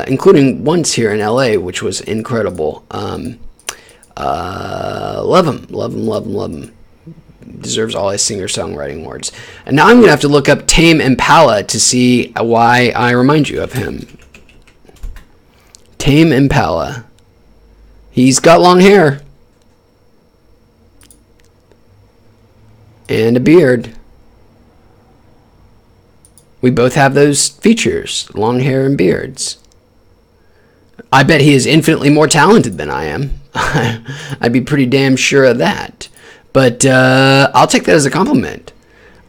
including once here in LA, which was incredible. Love him. Deserves all his singer-songwriting awards. And now I'm going to have to look up Tame Impala to see why I remind you of him. Tame Impala. He's got long hair. And a beard. We both have those features. Long hair and beards. I bet he is infinitely more talented than I am. I'd be pretty damn sure of that. But I'll take that as a compliment.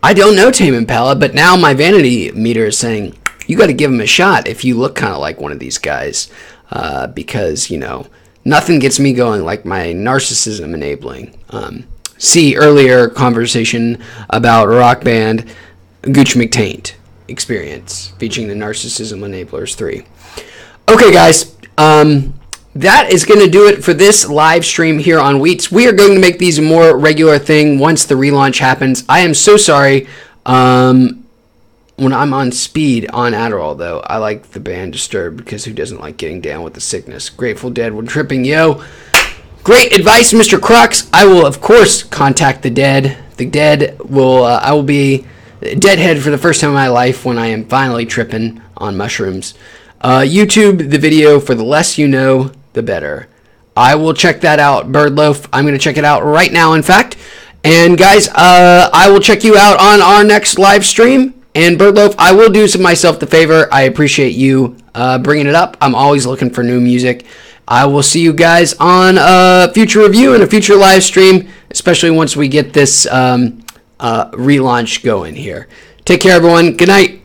I don't know Tame Impala, but now my vanity meter is saying, you got to give him a shot if you look kind of like one of these guys. Because, you know, nothing gets me going like my narcissism enabling. See earlier conversation about rock band Gooch McTaint experience featuring the Narcissism Enablers 3. Okay, guys. That is going to do it for this live stream here on Weeats. We are going to make these a more regular thing once the relaunch happens. I am so sorry. When I'm on speed on Adderall, though, I like the band Disturbed, because who doesn't like getting down with the sickness? Grateful Dead, we're tripping, yo. Great advice, Mr. Crux. I will, of course, contact the Dead. The Dead will, I will be deadhead for the first time in my life when I am finally tripping on mushrooms. YouTube the video for the less you know, the better. I will check that out, Birdloaf. I'm going to check it out right now, in fact. And guys, I will check you out on our next live stream. And Birdloaf, I will do myself the favor. I appreciate you bringing it up. I'm always looking for new music. I will see you guys on a future review and a future live stream, especially once we get this relaunch going here. Take care, everyone. Good night.